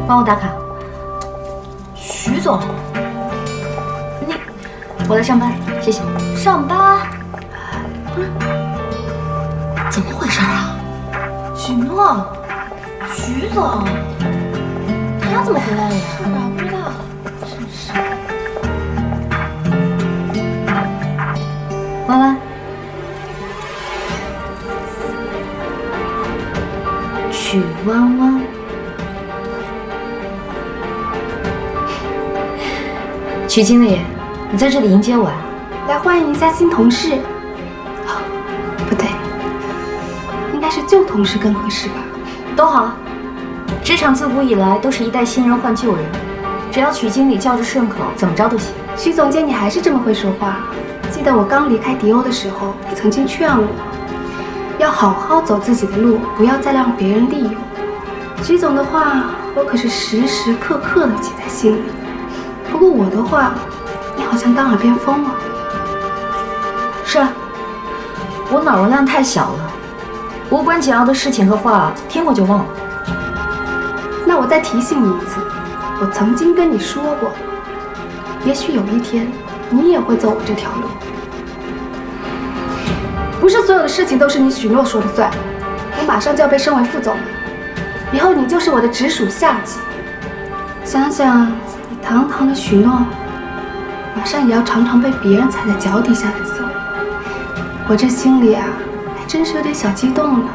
帮我打卡。徐总，我来上班，谢谢。上班？不是，怎么回事啊？许诺，徐总，他怎么回来了呀？是啊，不知道，真是。弯弯，曲弯弯。曲经理，你在这里迎接我呀？来欢迎一下新同事。哦，不对，应该是旧同事更合适吧？都好。职场自古以来都是一代新人换旧人，只要曲经理叫着顺口，怎么着都行。徐总监，你还是这么会说话。记得我刚离开迪欧的时候，你曾经劝我，要好好走自己的路，不要再让别人利用。徐总的话，我可是时时刻刻的记在心里。不过我的话，你好像当耳边风了。是啊，我脑容量太小了，无关紧要的事情和话听过就忘了。那我再提醒你一次，我曾经跟你说过，也许有一天你也会走我这条路。不是所有的事情都是你许诺说了算。我马上就要被升为副总了，以后你就是我的直属下级。想想你堂堂的许诺，马上也要常常被别人踩在脚底下的滋味，我这心里啊，还真是有点小激动呢。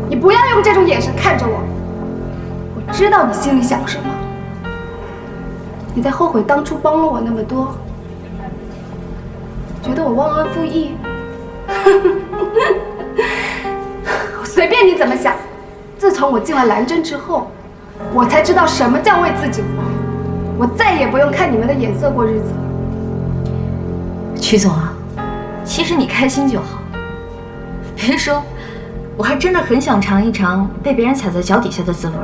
你不要用这种眼神看着我，我知道你心里想什么。你在后悔当初帮了我那么多，觉得我忘恩负义？随便你怎么想。自从我进了蓝针之后，我才知道什么叫为自己活。我再也不用看你们的眼色过日子了。曲总啊，其实你开心就好。别说，我还真的很想尝一尝被别人踩在脚底下的滋味。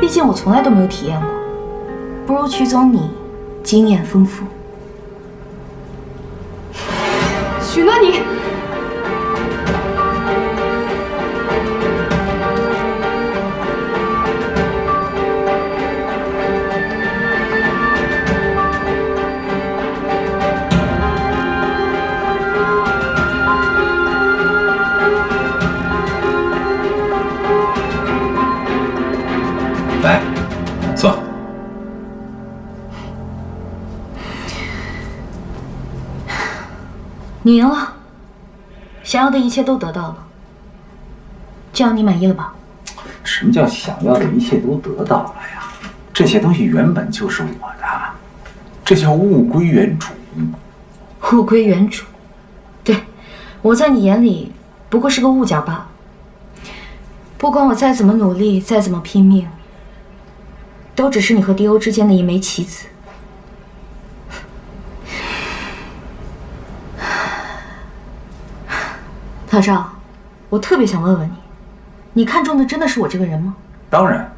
毕竟我从来都没有体验过。不如曲总你经验丰富。许诺你。来，坐。你赢了，想要的一切都得到了，这样你满意了吧？什么叫想要的一切都得到了呀？这些东西原本就是我的，这叫物归原主。物归原主，对，我在你眼里不过是个物件罢了。不管我再怎么努力，再怎么拼命，都只是你和迪欧之间的一枚棋子。老赵，我特别想问问你，你看中的真的是我这个人吗？当然，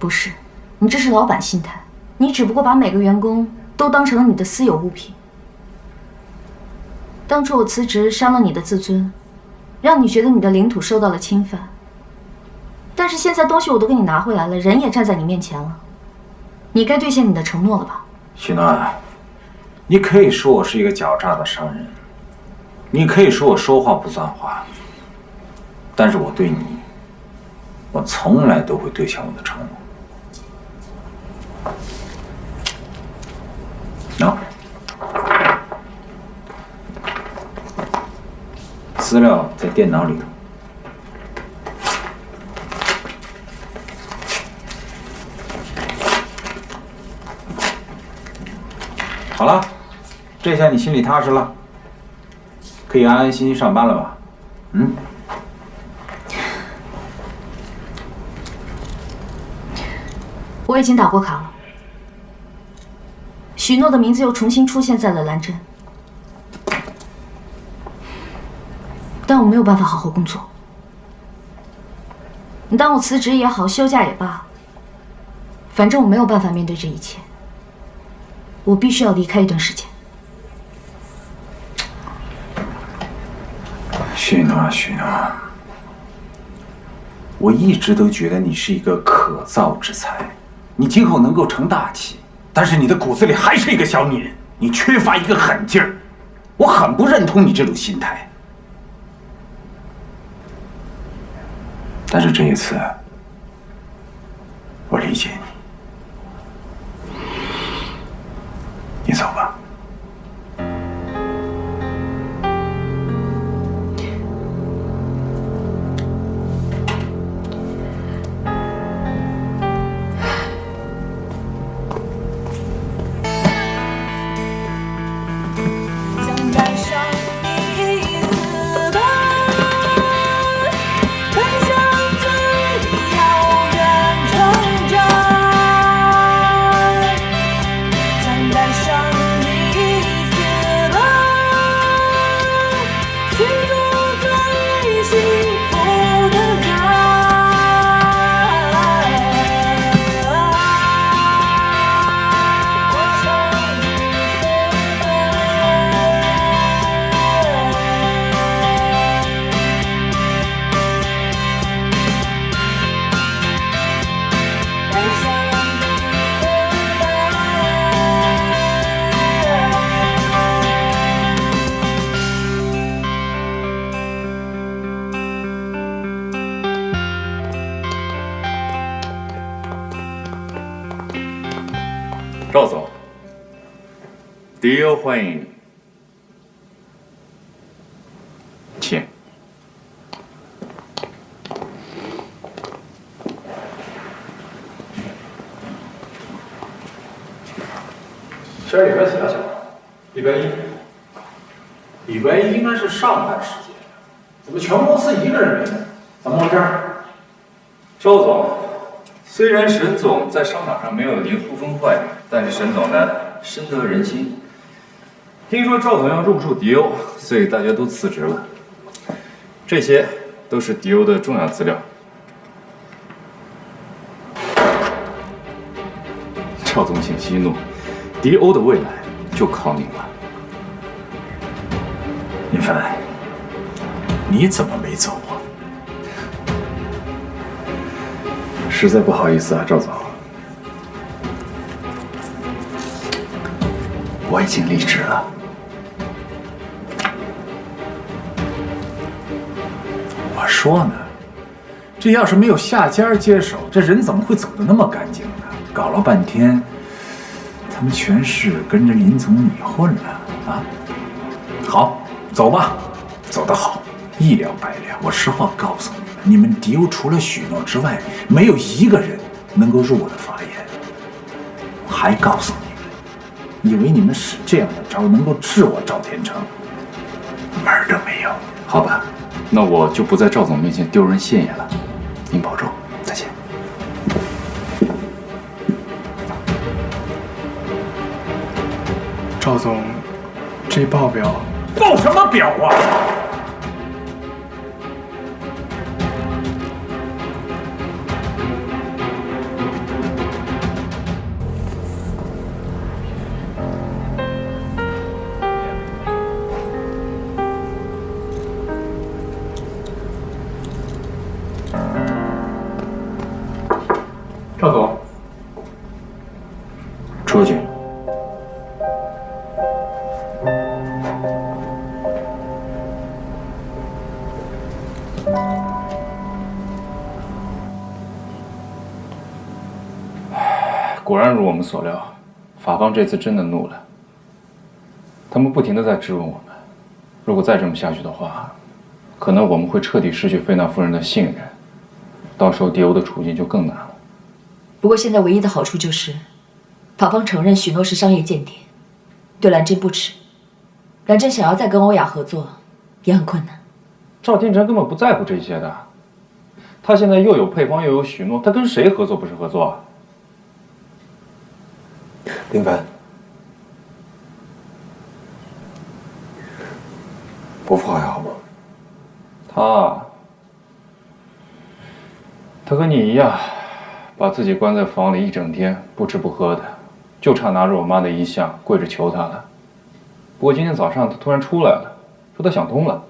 不是，你这是老板心态，你只不过把每个员工都当成了你的私有物品。当初我辞职伤了你的自尊，让你觉得你的领土受到了侵犯。但是现在东西我都给你拿回来了，人也站在你面前了，你该兑现你的承诺了吧？许诺，你可以说我是一个狡诈的商人，你可以说我说话不算话，但是我对你，我从来都会兑现我的承诺。资料在电脑里头。好了，这下你心里踏实了，可以安安心心上班了吧？嗯。我已经打过卡了，许诺的名字又重新出现在了蓝针，但我没有办法好好工作。你当我辞职也好，休假也罢，反正我没有办法面对这一切，我必须要离开一段时间。许诺，我一直都觉得你是一个可造之才，你今后能够成大器，但是你的骨子里还是一个小女人，你缺乏一个狠劲儿，我很不认同你这种心态。但是这一次，我理解你，你走吧。赵总，迪欧欢迎你，请。今儿礼拜几啊，小王？礼拜一。礼拜一应该是上班时间，怎么全公司一个人没来？怎么回事？赵总，虽然沈总在商场上没有您呼风唤雨，但是沈总呢深得人心。听说赵总要入驻迪欧，所以大家都辞职了。这些都是迪欧的重要资料。赵总，请息怒，迪欧的未来就靠您了。林帆，你怎么没走啊？实在不好意思啊，赵总，我已经离职了。我说呢，这要是没有下家接手，这人怎么会走得那么干净呢？搞了半天，他们全是跟着林总你混了啊！好，走吧，走得好，一了百了。我实话告诉你们，你们迪欧除了许诺之外，没有一个人能够入我的法眼。我还告诉你们，以为你们使这样的招能够治我赵天成，门儿都没有。好吧，那我就不在赵总面前丢人现眼了。您保重，再见。赵总，这报表报什么表啊？赵总，出去。果然如我们所料，法方这次真的怒了。他们不停地在质问我们，如果再这么下去的话，可能我们会彻底失去菲娜夫人的信任，到时候迪欧的处境就更难了。不过现在唯一的好处就是，法方承认许诺是商业间谍，对蓝真不耻。蓝真想要再跟欧亚合作，也很困难。赵天成根本不在乎这些的，他现在又有配方又有许诺，他跟谁合作不是合作啊？林凡，伯父还好吗？他和你一样，把自己关在房里一整天，不吃不喝的，就差拿着我妈的遗像跪着求他了。不过今天早上他突然出来了，说他想通了，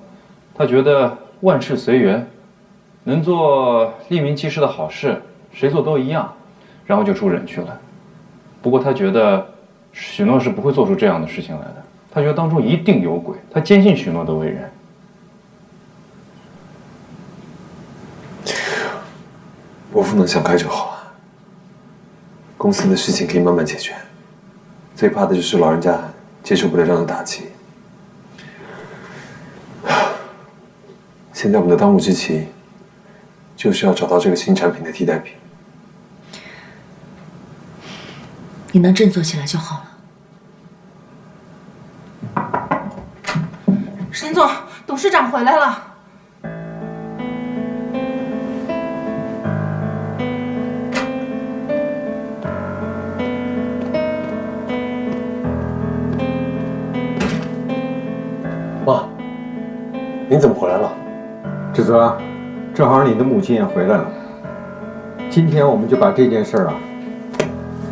他觉得万事随缘，能做利民济世的好事，谁做都一样，然后就出忍去了。不过他觉得许诺是不会做出这样的事情来的，他觉得当中一定有鬼，他坚信许诺的为人。伯父能想开就好啊。公司的事情可以慢慢解决，最怕的就是老人家接受不了这样的打击。现在我们的当务之急，就是要找到这个新产品的替代品。你能振作起来就好了。沈总，董事长回来了。妈，您怎么回来了？志泽，正好你的母亲也回来了，今天我们就把这件事啊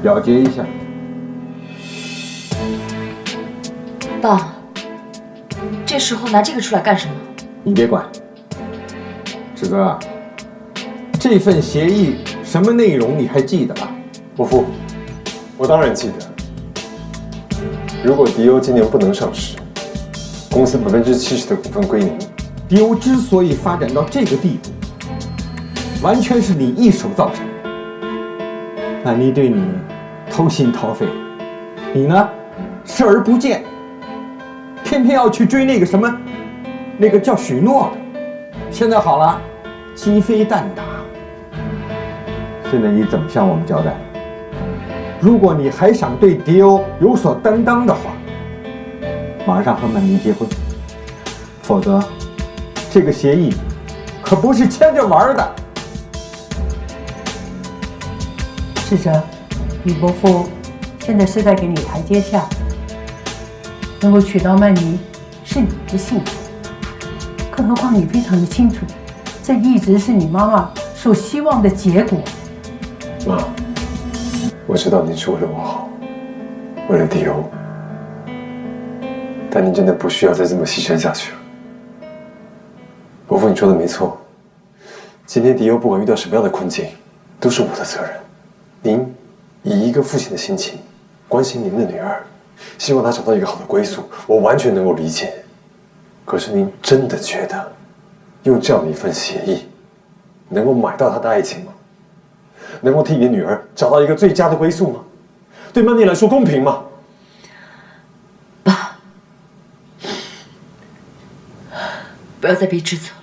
了结一下。爸，这时候拿这个出来干什么？你别管。志泽，这份协议什么内容你还记得吧？伯父，我当然记得。如果迪欧今年不能上市，公司70%的股份归您。迪欧之所以发展到这个地步，完全是你一手造成的。曼妮对你掏心掏肺，你呢视而不见，偏偏要去追那个什么，那个叫许诺的。现在好了，鸡飞蛋打。现在你怎么向我们交代？如果你还想对迪欧有所担当的话，马上和曼妮结婚，否则这个协议可不是签着玩的。志泽，李伯父现在是在给你台阶下，能够娶到曼妮是你的幸福，更何况你非常的清楚，这一直是你妈妈所希望的结果。妈，我知道您是为了我好，为了迪欧，但您真的不需要再这么牺牲下去了。伯父，你说的没错，今天迪欧不管遇到什么样的困境，都是我的责任。您以一个父亲的心情关心您的女儿，希望她找到一个好的归宿，我完全能够理解。可是您真的觉得用这样的一份协议能够买到她的爱情吗？能够替你的女儿找到一个最佳的归宿吗？对曼妮来说公平吗？爸，不要再逼志泽了。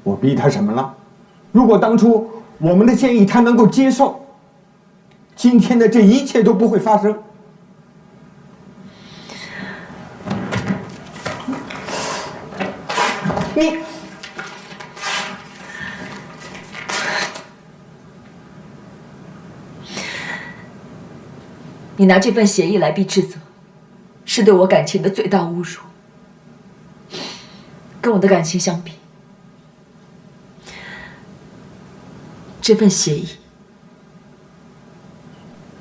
我逼他什么了？如果当初我们的建议他能够接受，今天的这一切都不会发生。你拿这份协议来逼志泽，是对我感情的最大侮辱。跟我的感情相比，这份协议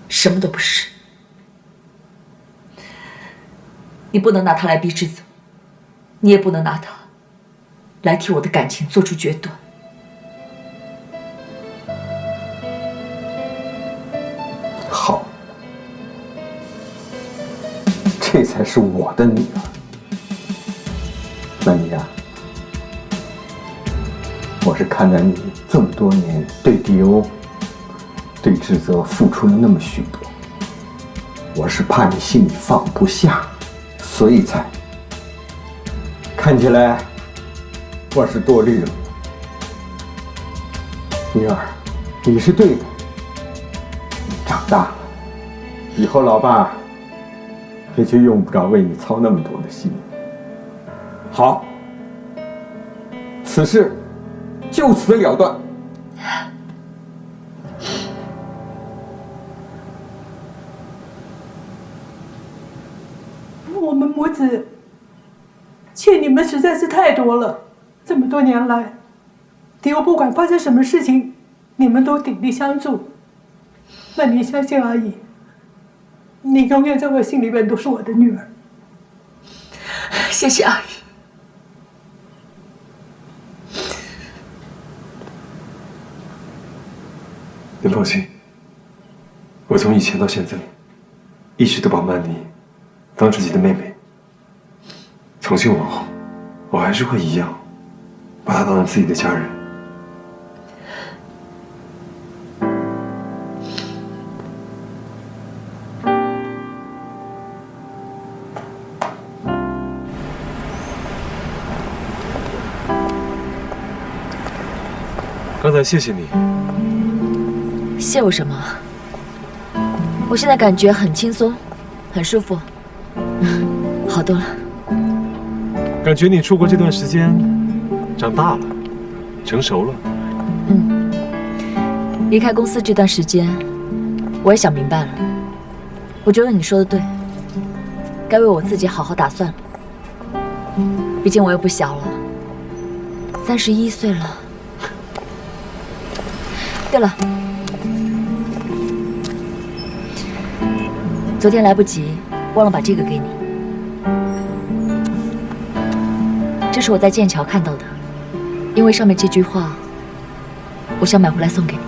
什么都不是。你不能拿它来逼志泽，你也不能拿它来替我的感情做出决断。好，这才是我的女儿。曼妮啊，我是看在你这么多年对迪欧、对志泽付出了那么许多，我是怕你心里放不下，所以才看起来我是多虑了。女儿，你是对的，你长大了，以后老爸也就用不着为你操那么多的心。好，此事就此了断。我们母子欠你们实在是太多了，这么多年来，迪欧不管发生什么事情，你们都鼎力相助。曼妮，相信阿姨，你永远在我心里边都是我的女儿。谢谢阿姨。您放心，我从以前到现在，一直都把曼妮当自己的妹妹。从今往后，我还是会一样，把她当成自己的家人。刚才谢谢你。谢我什么？我现在感觉很轻松，很舒服，好多了。感觉你出国这段时间长大了，成熟了。离开公司这段时间，我也想明白了。我觉得你说的对，该为我自己好好打算了。毕竟我又不小了，31岁了。对了，昨天来不及，忘了把这个给你。这是我在剑桥看到的，因为上面这句话，我想买回来送给你。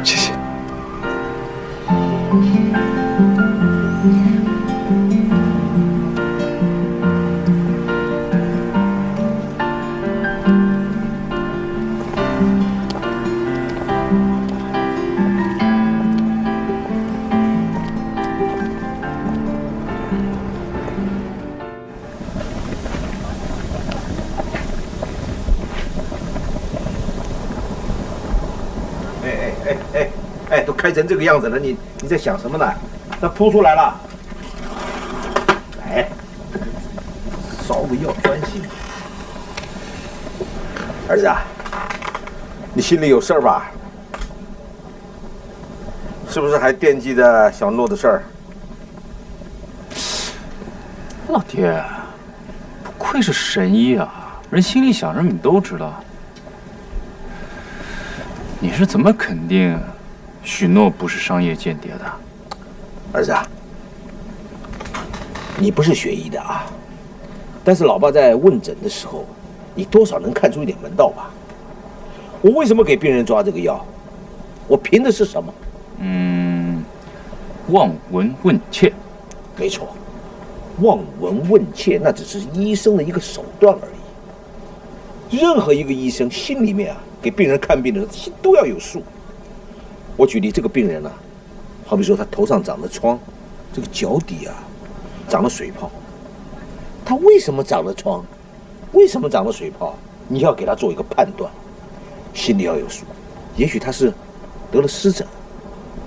谢谢。都开成这个样子了，你在想什么呢？它扑出来了，来，稍微要专心。儿子啊，你心里有事儿吧？是不是还惦记着小诺的事儿？老爹，不愧是神医啊，人心里想什么你都知道。你是怎么肯定许诺不是商业间谍的？儿子啊，你不是学医的啊，但是老爸在问诊的时候，你多少能看出一点门道吧？我为什么给病人抓这个药？我凭的是什么？望闻问切。没错，望闻问切那只是医生的一个手段而已。任何一个医生心里面啊，给病人看病的时候都要有数。我举例，这个病人呢，好比说他头上长了疮，这个脚底啊长了水泡，他为什么长了疮？为什么长了水泡？你要给他做一个判断，心里要有数。也许他是得了湿疹，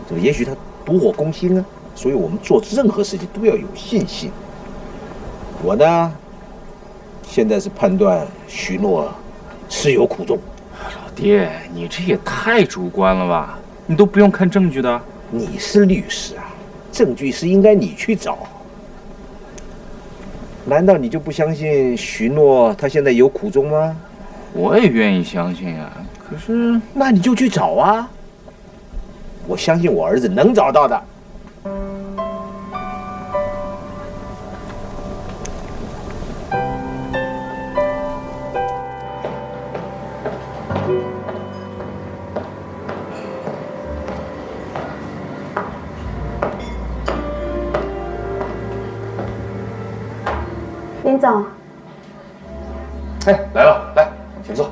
这个也许他毒火攻心啊。所以我们做任何事情都要有信心。我呢，现在是判断许诺是有苦衷。老爹，你这也太主观了吧？你都不用看证据的。你是律师啊，证据是应该你去找。难道你就不相信许诺他现在有苦衷吗？我也愿意相信啊，可是那你就去找啊。我相信我儿子能找到的。林总，哎，来了，来，请坐。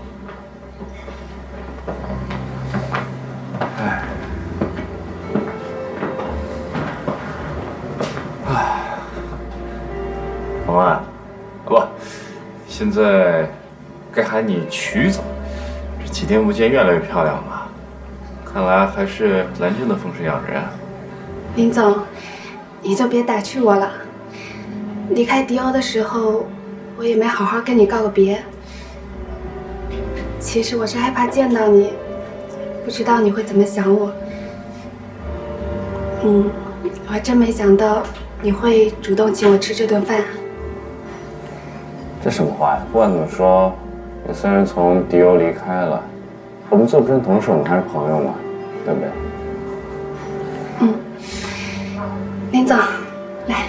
老万，不，现在该喊你曲总。这几天不见，越来越漂亮了，看来还是蓝正的风水养人啊。林总，你就别打趣我了。离开迪奥的时候，我也没好好跟你告个别。其实我是害怕见到你，不知道你会怎么想我。我还真没想到你会主动请我吃这顿饭。这什么话呀？不管怎么说，我虽然从迪欧离开了，我们做不成同事，我们还是朋友嘛，对不对？林总，来，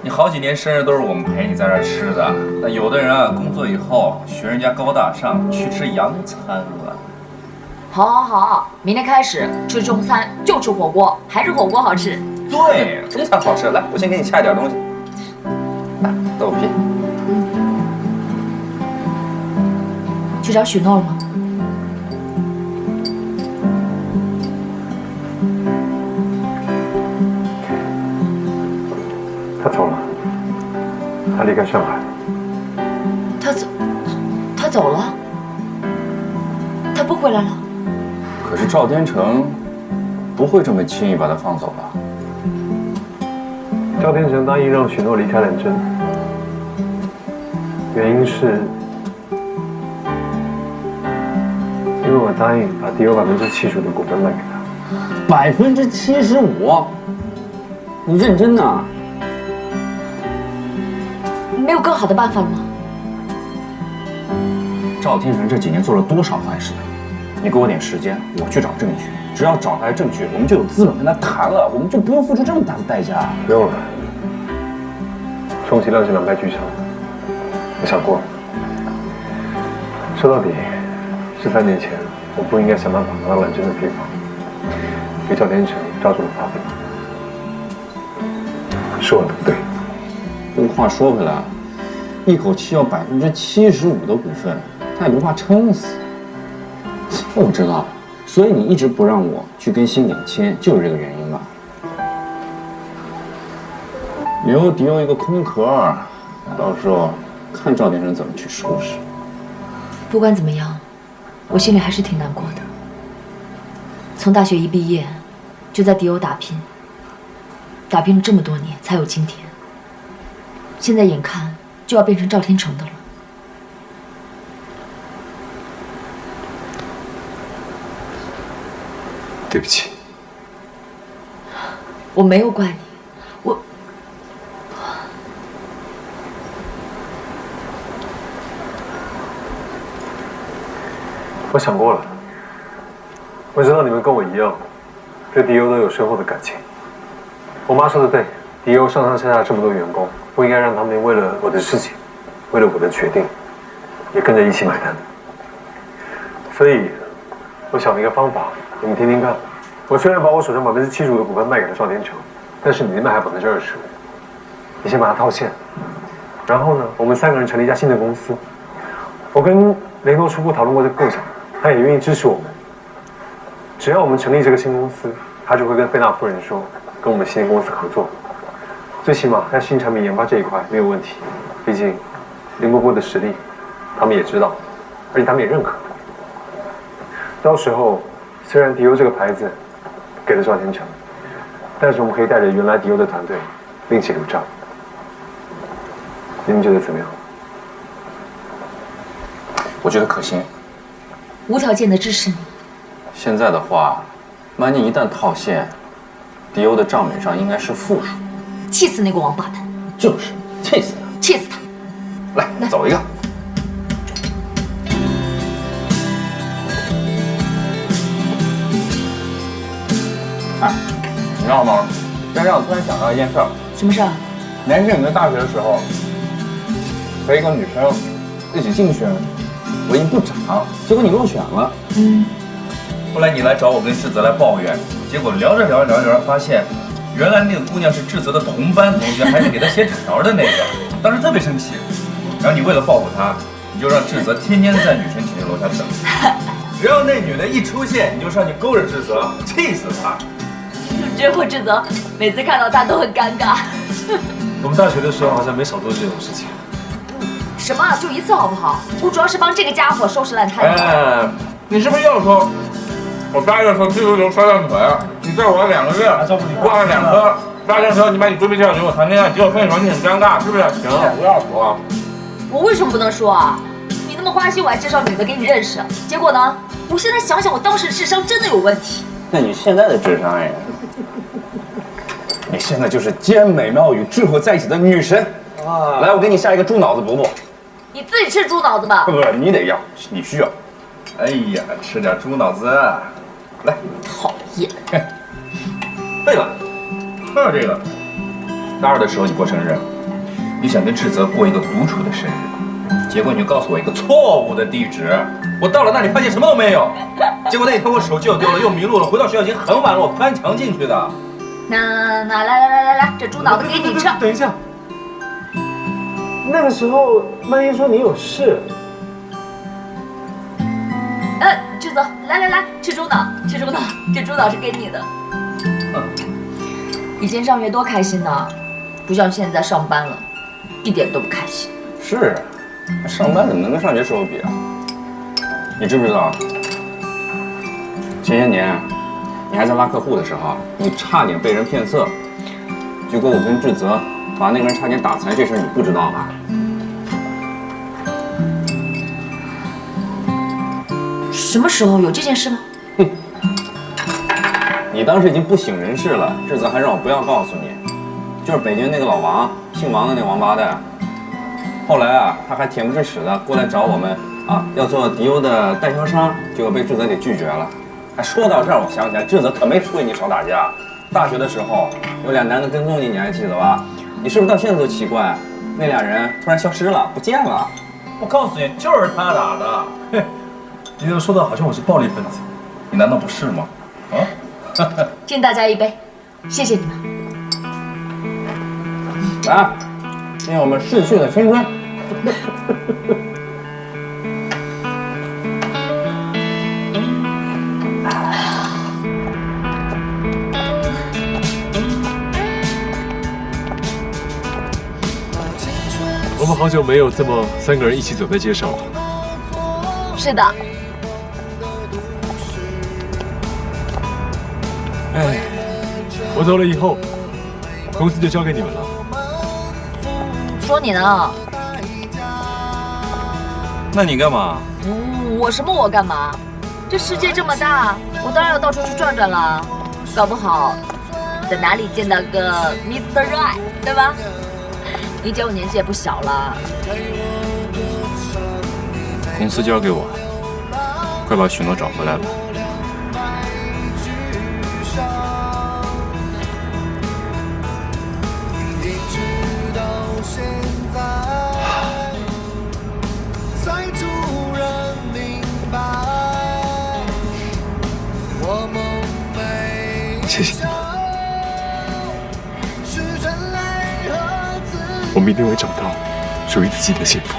你好几年生日都是我们陪你在这儿吃的。那有的人啊，工作以后学人家高大上，去吃洋餐了。好，好，好，明天开始吃中餐就吃火锅，还是火锅好吃。对，中餐好吃。来，我先给你掐一点东西。来，豆皮。去找许诺了吗？他走了，他离开上海。他走了？他不回来了？可是赵天成不会这么轻易把他放走吧？赵天成答应让许诺离开蓝针，原因是因为我答应把迪欧75%的股份卖给他。75%？你认真的？没有更好的办法了吗？赵天成这几年做了多少坏事？你给我点时间，我去找证据。只要找来证据，我们就有资本跟他谈了，我们就不用付出这么大的代价。不用了，充其量是两败俱伤。我想过了，说到底，13年前我不应该想办法拿到蓝针的配方，给赵天成抓住了把柄，是我的不对。不过话说回来，一口气要75%的股份，他也不怕撑死。我知道了，所以你一直不让我去跟新鼎签，就是这个原因吧？留迪欧一个空壳，到时候看赵天成怎么去收拾。不管怎么样，我心里还是挺难过的。从大学一毕业，就在迪欧打拼，打拼了这么多年才有今天。现在眼看就要变成赵天成的了。对不起，我没有怪你，我想过了，我知道你们跟我一样，对迪欧都有深厚的感情。我妈说的对，迪欧上上下下这么多员工，不应该让他们为了我的事情，为了我的决定，也跟着一起买单。所以，我想了一个方法，你们听听看。我虽然把我手上75%的股份卖给了赵天成，但是你那边还25%，你先把它套现。然后呢，我们3个人成立一家新的公司。我跟雷诺初步讨论过这个构想，他也愿意支持我们。只要我们成立这个新公司，他就会跟菲娜夫人说，跟我们新的公司合作。最起码在新产品研发这一块没有问题，毕竟林伯伯的实力，他们也知道，而且他们也认可。到时候，虽然迪欧这个牌子给了赵天成，但是我们可以带着原来迪欧的团队另起炉灶。你们觉得怎么样？我觉得可行，无条件的支持你。现在的话，曼妮一旦套现，迪欧的账本上应该是负数。气死那个王八蛋！就是，气死他！气死他！来，走一个。哎，你知道吗？这让我突然想到一件事儿。什么事儿？年轻人在大学的时候，和一个女生一起竞选文艺部长，结果你落选了。后来你来找我跟志泽来抱怨，结果聊着聊着聊着发现，原来那个姑娘是志泽的同班同学，还是给他写纸条的那个。当时特别生气，然后你为了报复他，你就让志泽天天在女生寝室楼下等，只要那女的一出现，你就上去勾着志泽，气死他。之后志泽每次看到他都很尴尬。我们大学的时候好像没少做这种事情。什么？就一次好不好？我主要是帮这个家伙收拾烂摊子。哎，你是不是又说，我8月份自由流摔断腿，你再玩2个月，挂了2科，8月份你把你闺蜜介绍给我谈恋爱，结果分手，你很尴尬，是不是？行，不要说。我为什么不能说啊？你那么花心，我还介绍女的给你认识，结果呢？我现在想想，我当时的智商真的有问题。那你现在的智商呀？你现在就是兼美貌与智慧在一起的女神啊！来，我给你下一个猪脑子补补。你自己吃猪脑子吧。不，你得要，你需要。哎呀，吃点猪脑子，来。讨厌。对了，说到这个，大2的时候你过生日。你想跟志泽过一个独处的生日，结果你就告诉我一个错误的地址。我到了那里发现什么都没有，结果那一天我手机又丢了，又迷路了。回到学校已经很晚了，我翻墙进去的。那来，这猪脑子给你吃。等一下，那个时候曼英说你有事。志泽，来，吃猪脑，这猪脑是给你的。以前上学多开心呐，不像现在上班了，一点都不开心。是，上班怎么能跟上学时候比啊？你知不知道，前些年你还在拉客户的时候，你差点被人骗色，结果我跟志泽把那个人差点打残，这事你不知道吧？什么时候有这件事吗？你当时已经不省人事了，志泽还让我不要告诉你，就是北京那个老王，姓王的那王八蛋。后来啊，他还恬不知耻的过来找我们啊，要做迪欧的代销商，结果被志泽给拒绝了。哎，说到这儿，我想起来，志泽可没出给你少打架。大学的时候有俩男的跟踪你，你还记得吧？你是不是到现在都奇怪，那俩人突然消失了，不见了？我告诉你，就是他打的。嘿，你怎么说的好像我是暴力分子？你难道不是吗？啊？敬大家一杯，谢谢你们。来，敬我们逝去的青春。我们好久没有这么3个人一起走在街上了。是的。哎，我走了以后，公司就交给你们了。说你呢？那你干嘛？我什么我干嘛？这世界这么大，我当然要到处去转转了。搞不好在哪里见到个 Mr. Right， 对吧？你姐我年纪也不小了。公司交给我，快把许诺找回来吧。谢谢你们，我们一定会找到属于自己的幸福。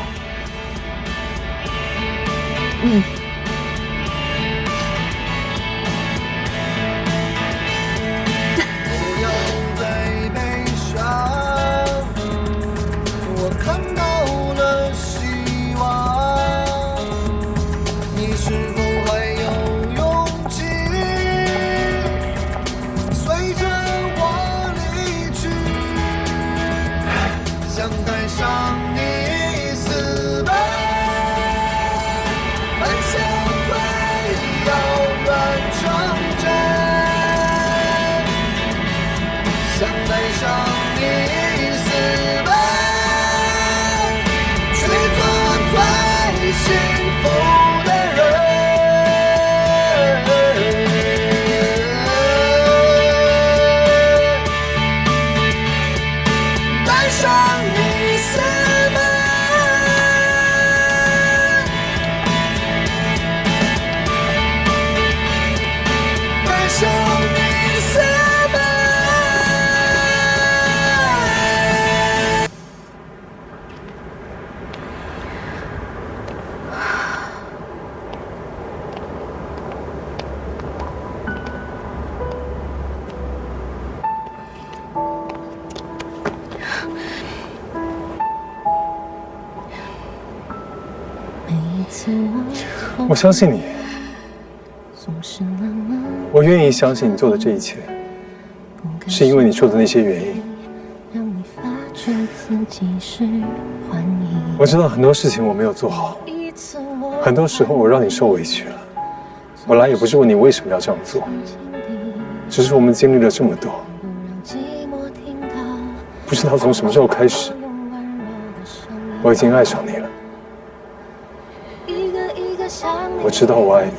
我相信你，我愿意相信你做的这一切，是因为你说的那些原因。我知道很多事情我没有做好，很多时候我让你受委屈了。我来也不是问你为什么要这样做，只是我们经历了这么多，不知道从什么时候开始，我已经爱上你了。我知道我爱你，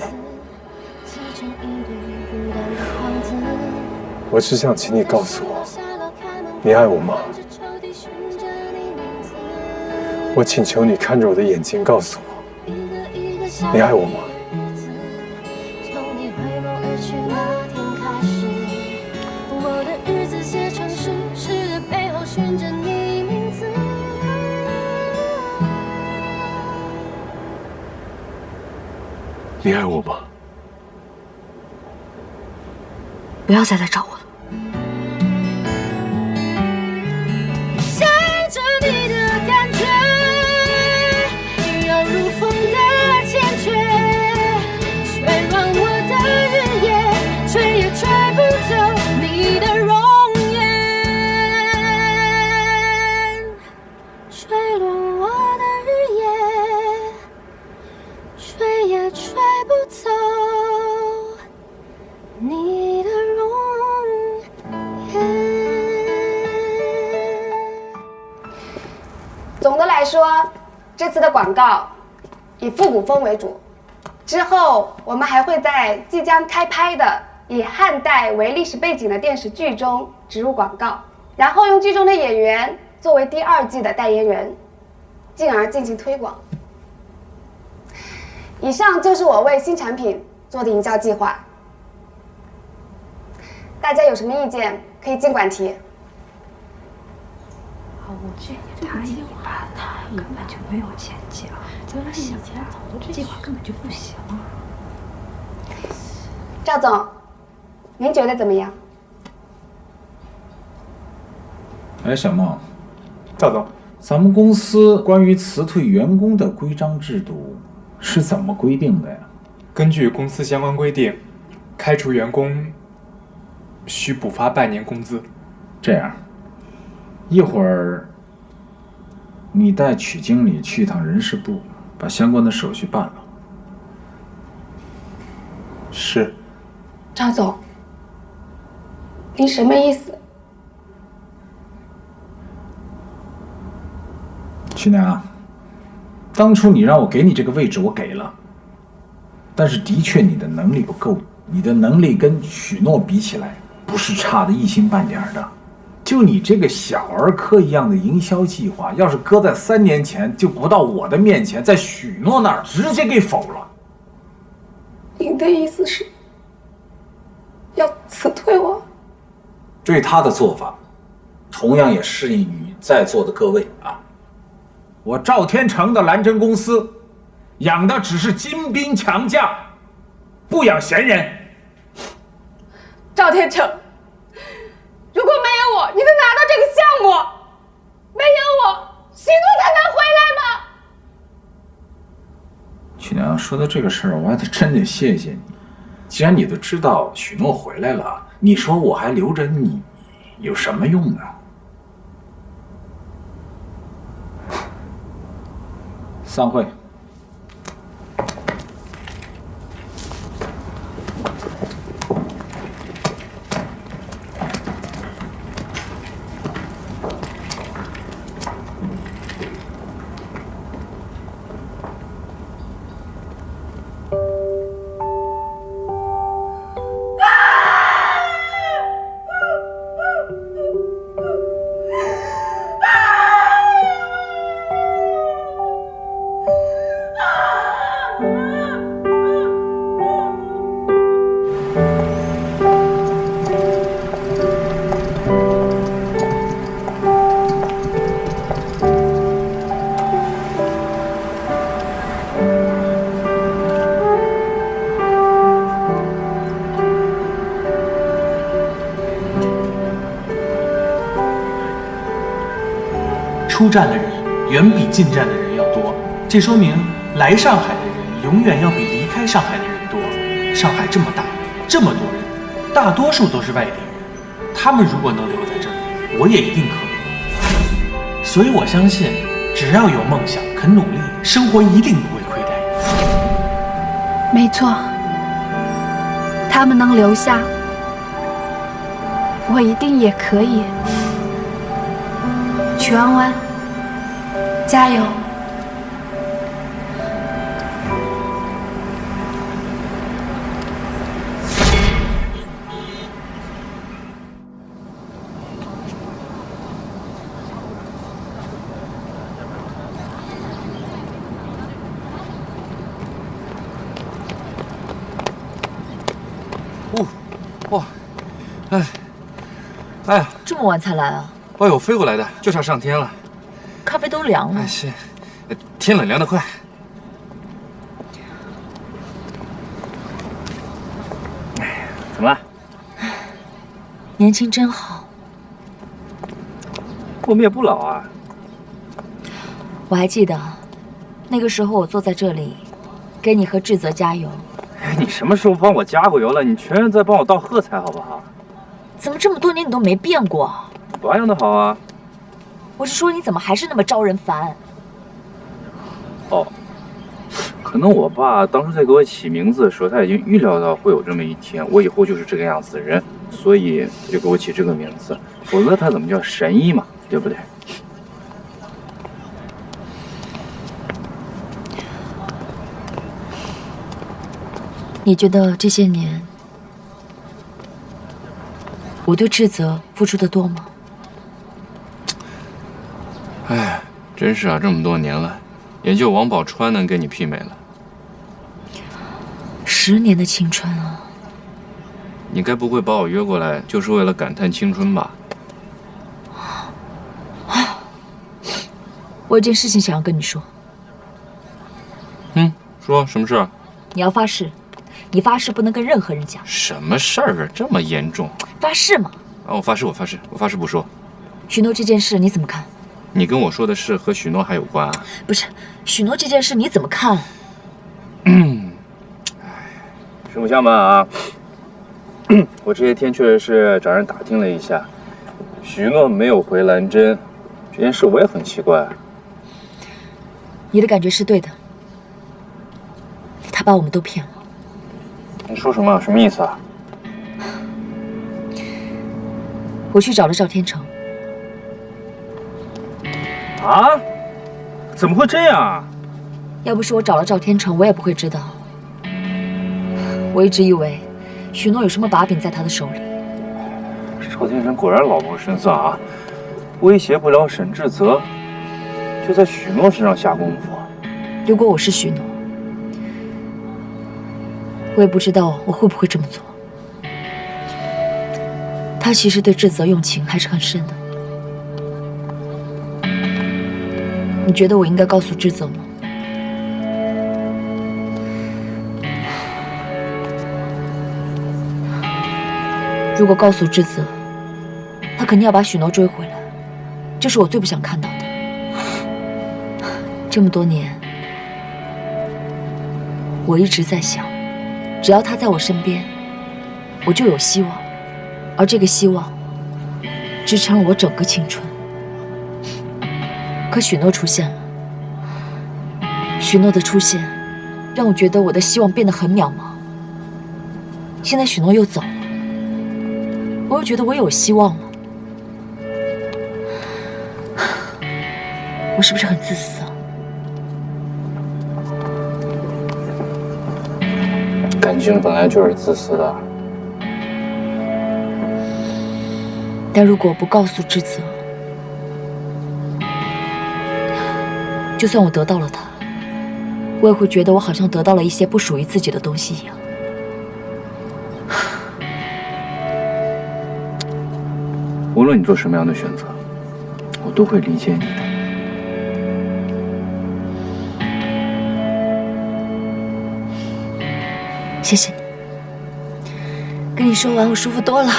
我只想请你告诉我，你爱我吗？我请求你看着我的眼睛，告诉我，你爱我吗？你爱我吗？不要再来找我了。想着你的感觉，犹如风的缱绻，吹乱我的日夜，吹也吹不走你的容颜，吹乱我的日夜，吹也吹不走你的容颜。总的来说，这次的广告以复古风为主，之后我们还会在即将开拍的以汉代为历史背景的电视剧中植入广告，然后用剧中的演员作为第2季的代言人，进而进行推广。以上就是我为新产品做的营销计划，大家有什么意见可以尽管提。他一般他根本就没有前景，怎么想的计划根本就不行。赵总，您觉得怎么样？哎，小孟，赵总，咱们公司关于辞退员工的规章制度是怎么规定的呀？根据公司相关规定，开除员工需补发半年工资。这样，一会儿你带曲经理去一趟人事部，把相关的手续办了。是。赵总，您什么意思？曲娘，当初你让我给你这个位置，我给了，但是的确你的能力不够，你的能力跟许诺比起来，不是差的一星半点的。就你这个小儿科一样的营销计划，要是搁在3年前，就不到我的面前，在许诺那儿直接给否了。您的意思是要辞退我？对他的做法，同样也适应于在座的各位啊。我赵天成的蓝针公司，养的只是精兵强将，不养闲人。赵天成，如果没有我，你能拿到这个项目？没有我，许诺他能回来吗？曲娘，说到这个事儿，我还真得谢谢你。既然你都知道许诺回来了，你说我还留着你，有什么用呢？散会。出站的人远比进站的人要多，这说明来上海的人永远要比离开上海的人多。上海这么大，这么多人，大多数都是外地人，他们如果能留在这里，我也一定可以。所以我相信，只要有梦想，肯努力，生活一定不会亏待你。没错，他们能留下，我一定也可以。曲弯弯，加油！哇，哎呀，这么晚才来啊？哎呦，飞过来的，就差上天了。咖啡都凉了。哎，是，天冷凉得快。哎，怎么了？年轻真好。我们也不老啊。我还记得，那个时候我坐在这里，给你和志泽加油。你什么时候帮我加过油了？你全是在帮我倒喝彩，好不好？怎么这么多年你都没变过？保养的好啊。我是说，你怎么还是那么招人烦？哦，可能我爸当时在给我起名字的时候，他已经预料到会有这么一天，我以后就是这个样子的人，所以他就给我起这个名字。否则他怎么叫神医嘛，对不对？你觉得这些年我对志泽付出的多吗？哎，真是啊，这么多年了，也就王宝钏能跟你媲美了。10年的青春啊！你该不会把我约过来就是为了感叹青春吧？我有件事情想要跟你说。说什么事？你要发誓，你发誓不能跟任何人讲。什么事儿啊？这么严重？发誓嘛！啊，我发誓不说。许诺这件事你怎么看？你跟我说的事和许诺还有关啊？不是，许诺这件事你怎么看？实不相瞒啊，我这些天确实是找人打听了一下，许诺没有回兰真，这件事我也很奇怪。你的感觉是对的，他把我们都骗了。你说什么？什么意思啊？我去找了赵天成。啊？怎么会这样啊？要不是我找了赵天成，我也不会知道。我一直以为许诺有什么把柄在他的手里。赵天成果然老谋深算啊，威胁不了沈志泽，就在许诺身上下功夫。如果我是许诺，我也不知道我会不会这么做。他其实对志泽用情还是很深的。你觉得我应该告诉志泽吗？如果告诉志泽，他肯定要把许诺追回来，这是我最不想看到的。这么多年，我一直在想，只要他在我身边，我就有希望，而这个希望支撑了我整个青春。可许诺出现了，许诺的出现让我觉得我的希望变得很渺茫。现在许诺又走了，我又觉得我有希望了。我是不是很自私啊？感情本来就是自私的。但如果我不告诉志泽，就算我得到了他，我也会觉得我好像得到了一些不属于自己的东西一样。无论你做什么样的选择，我都会理解你的。谢谢你，跟你说完我舒服多了。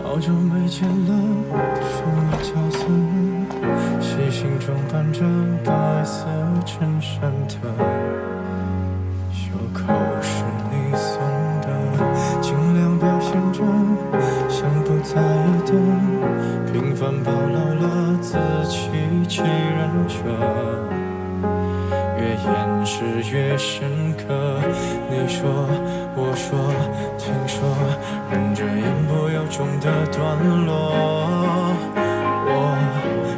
好久没见了，什么角色？细心装扮着白色衬衫的，袖口是你送的，尽量表现着像不在意的，平凡暴露了自欺欺人者，越掩饰越深刻。你说，我说，听说，忍着言不由衷的段落。我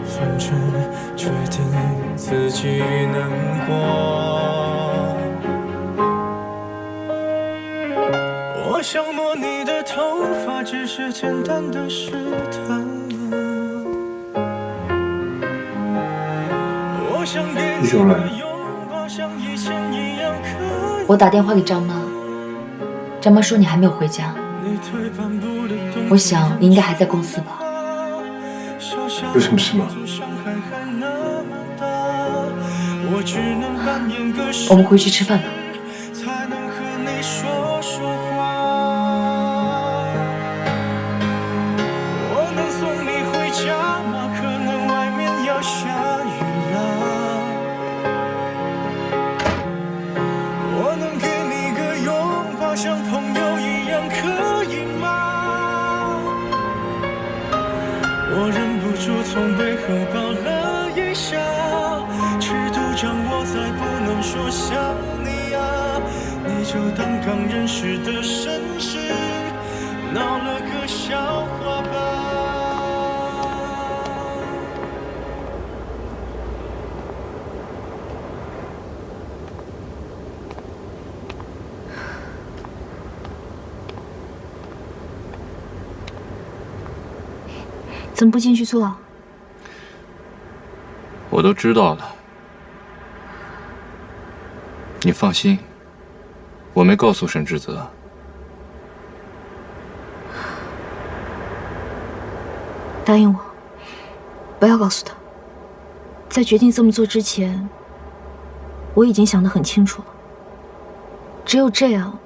反正决定自己难过。是简单的试探。我想给你个拥抱，像以前一样可以。我打电话给张妈，张妈说你还没有回家。我想你应该还在公司吧？有什么事吗？我们回去吃饭吧。我能送你回家吗？可能外面要下雨了。我能给你个拥抱，像朋友一样，可以吗？我忍不住从背后抱了一下，尺度掌握在不能说想你啊，你就当刚认识的绅士，闹了个笑话吧。怎么不进去坐？我都知道了。你放心，我没告诉沈志泽。答应我，不要告诉他。在决定这么做之前，我已经想得很清楚了。只有这样，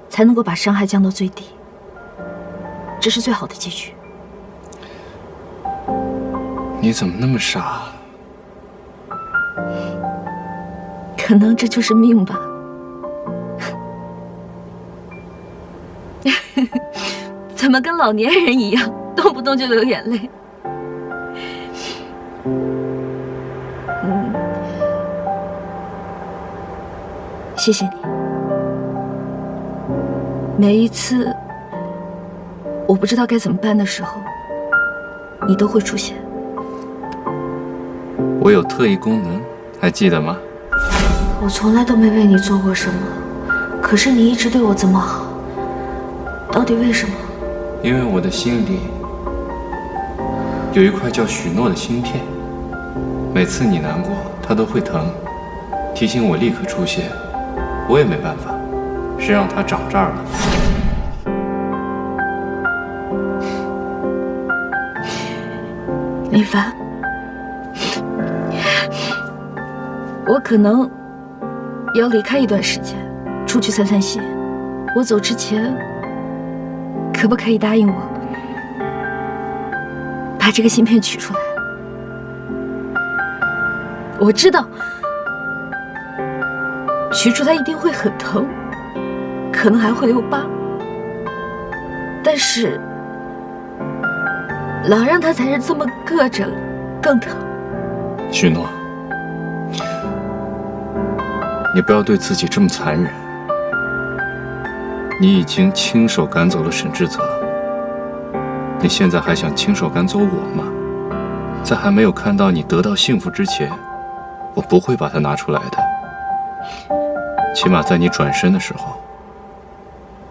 才能够把伤害降到最低。这是最好的结局。你怎么那么傻？可能这就是命吧。怎么跟老年人一样，动不动就流眼泪？谢谢你。每一次我不知道该怎么办的时候，你都会出现。我有特异功能，还记得吗？我从来都没为你做过什么，可是你一直对我这么好，到底为什么？因为我的心里有一块叫许诺的芯片，每次你难过，它都会疼，提醒我立刻出现。我也没办法，谁让它长这儿了？李凡，我可能要离开一段时间，出去散散心。我走之前，可不可以答应我，把这个芯片取出来？我知道，取出来一定会很疼，可能还会留疤，但是老让它才是这么硌着，更疼。许诺，你不要对自己这么残忍。你已经亲手赶走了沈志泽，你现在还想亲手赶走我吗？在还没有看到你得到幸福之前，我不会把它拿出来的。起码在你转身的时候，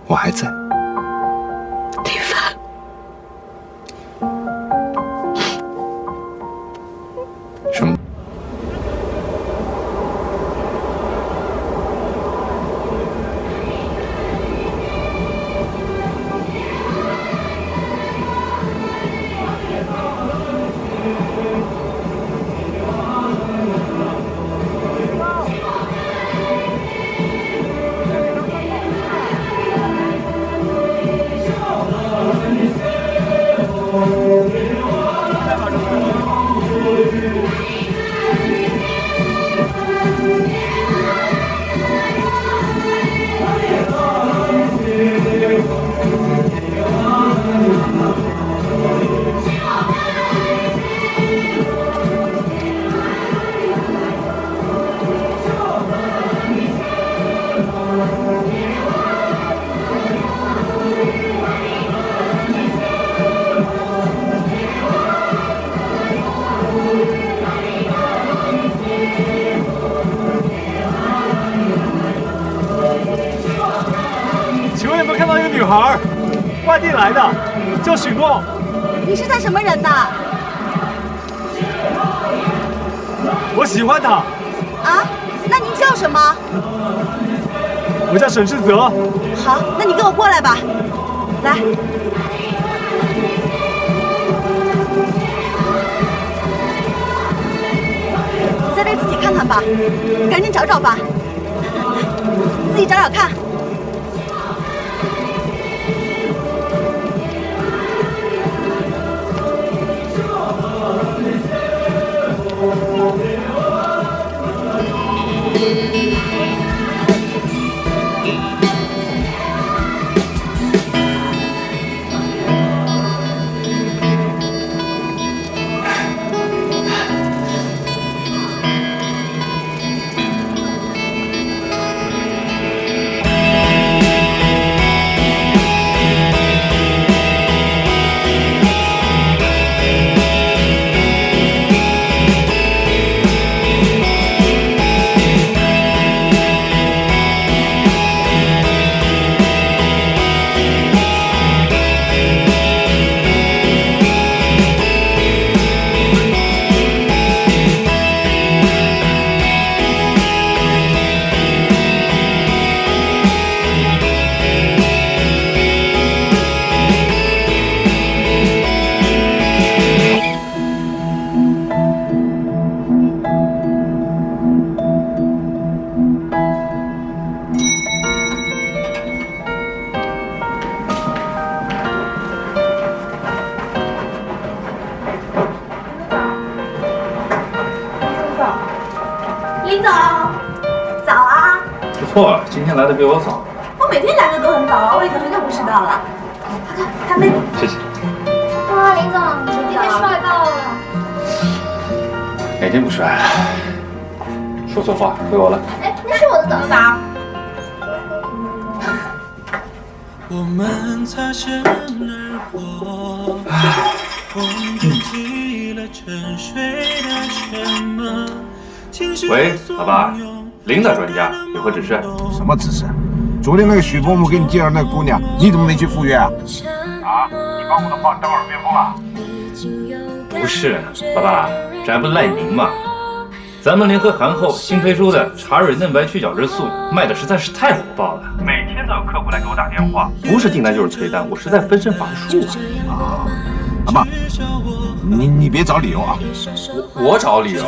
我还在。李凡，什么？请问有没有看到一个女孩，外地来的，叫许诺。你是他什么人呐？我喜欢他。啊？那您叫什么？我叫沈世泽。好，那你跟我过来吧。来。再给自己看看吧，赶紧找找吧，自己找找看。林总，早啊！不错，今天来的比我早。我每天来的都很早啊，我已经很久不迟到了。快看，咖啡。谢谢。哇，林总，你今天帅爆了！哪天不帅？说错话，归我了。哎，那是我的短发。我们擦身而过，风中起了沉睡的什么？喂，老爸，林大专家有何指示？什么指示？昨天那个许伯母给你介绍那个姑娘，你怎么没去赴约啊？啊？你把我的话当耳边风了？不是，爸爸，这还不赖您吗？咱们联合韩后新推出的茶蕊嫩白去角质素卖的实在是太火爆了，每天都有客户来给我打电话，不是订单就是催单，我实在分身乏术啊！阿爸，你别找理由啊！我找理由？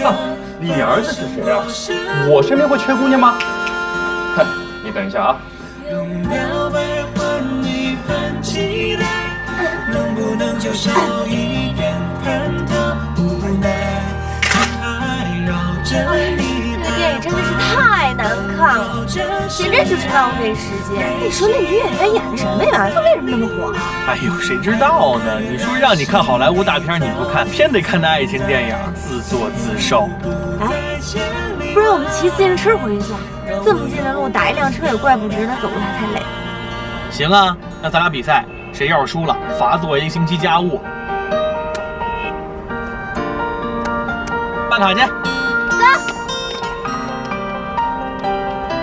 啊，你儿子是谁啊？我身边会缺姑娘吗？哼，你等一下啊！这个电影真的是太难看了，简直就是浪费时间。你说那女演员演的什么呀？她为什么那么火啊？哎呦，谁知道呢？你说让你看好莱坞大片你不看，偏得看那爱情电影，自作自受。哎，不然我们骑自行车回去算了，这么近的路打一辆车也怪不值，那走路还太累。行啊，那咱俩比赛，谁要是输了，罚做1星期家务。办卡去。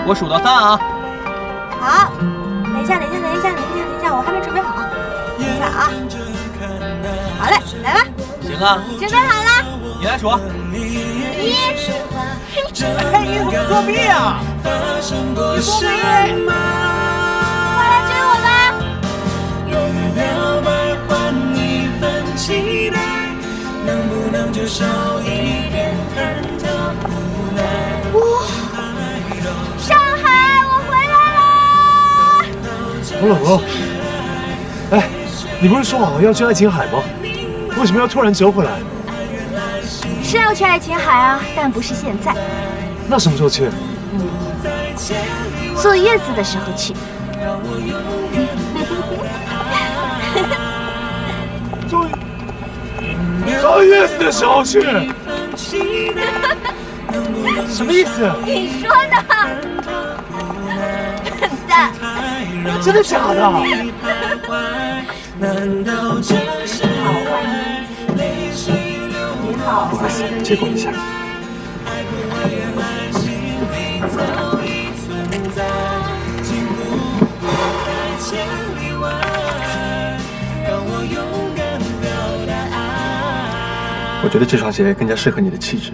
我数到3啊！好，等一下，我还没准备好。等一下啊！好嘞，来吧。行啊。准备好了。你来数。1。哎，你怎么作弊啊？你作弊！快来追我吧！用表白换一份期待，能不能就少一点忐忑无奈？上海，我回来了！好冷哦！哎，你不是说好要去爱琴海吗？为什么要突然折回来？是要去爱琴海啊，但不是现在。那什么时候去？坐月子的时候去。坐月子的时候去？什么意思？你说的，笨蛋！真的假的？不好意思，借过一下。我觉得这双鞋更加适合你的气质。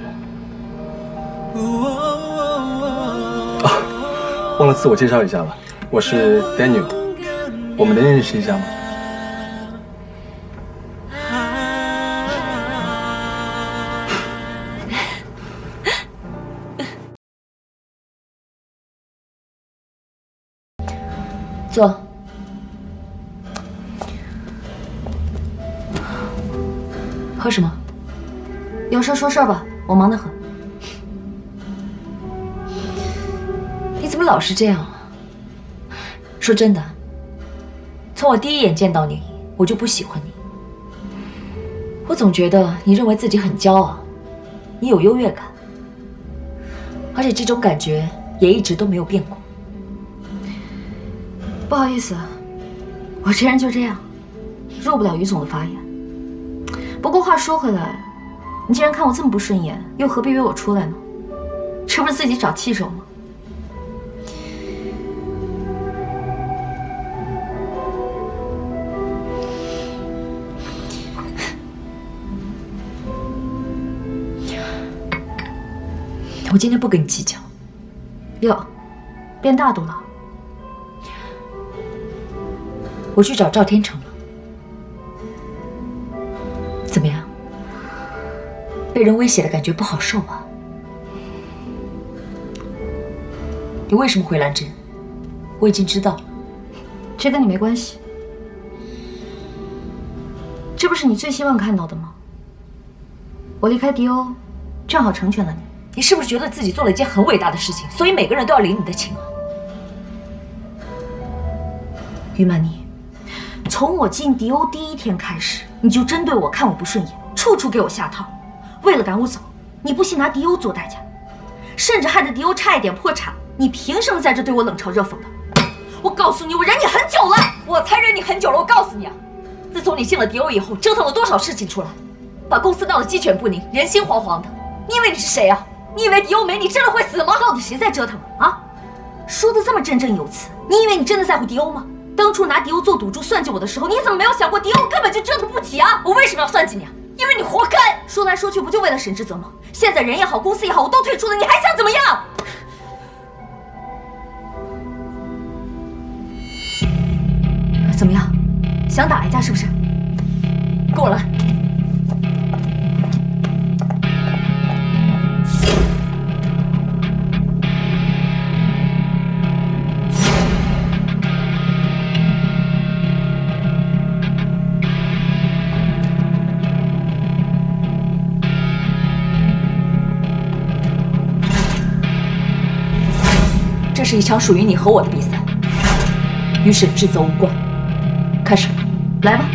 啊，忘了自我介绍一下了，我是 Daniel， 我们能认识一下吗？坐。喝什么？有事说事儿吧，我忙得很。你怎么老是这样啊？说真的，从我第一眼见到你，我就不喜欢你。我总觉得你认为自己很骄傲，你有优越感，而且这种感觉也一直都没有变过。不好意思，我这人就这样，入不了于总的法眼。不过话说回来，你既然看我这么不顺眼，又何必约我出来呢？这不是自己找气受吗？我今天不跟你计较。哟，变大度了。我去找赵天成了，怎么样？被人威胁的感觉不好受吧？你为什么回蓝镇？我已经知道了。这跟你没关系。这不是你最希望看到的吗？我离开迪欧，正好成全了你。你是不是觉得自己做了一件很伟大的事情，所以每个人都要领你的情啊？于曼妮。从我进迪欧第一天开始，你就针对我，看我不顺眼，处处给我下套。为了赶我走，你不惜拿迪欧做代价，甚至害得迪欧差一点破产。你凭什么在这对我冷嘲热讽的？我告诉你，我忍你很久了，我才忍你很久了。我告诉你啊，自从你进了迪欧以后，折腾了多少事情出来，把公司闹得鸡犬不宁，人心惶惶的。你以为你是谁啊？你以为迪欧没你真的会死吗？到底谁在折腾啊？说的这么振振有词，你以为你真的在乎迪欧吗？当初拿迪欧做赌注算计我的时候，你怎么没有想过迪欧根本就折腾不起啊？我为什么要算计你啊？因为你活该！说来说去不就为了沈志泽吗？现在人也好，公司也好，我都退出了，你还想怎么样？怎么样？想打一架是不是？跟我来。这是一场属于你和我的比赛，与沈志泽无关。开始，来吧。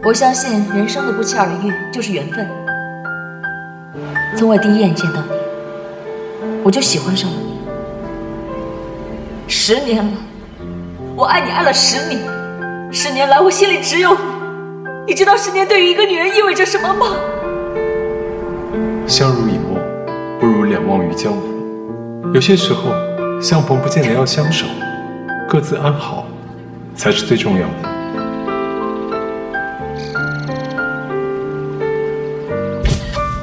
我相信人生的不期而遇就是缘分。从我第一眼见到你，我就喜欢上了你。10年了，我爱你爱了10年，10年来我心里只有你。你知道10年对于一个女人意味着什么吗？相濡以沫，不如两忘于江湖。有些时候，相逢不见得要相守，各自安好才是最重要的。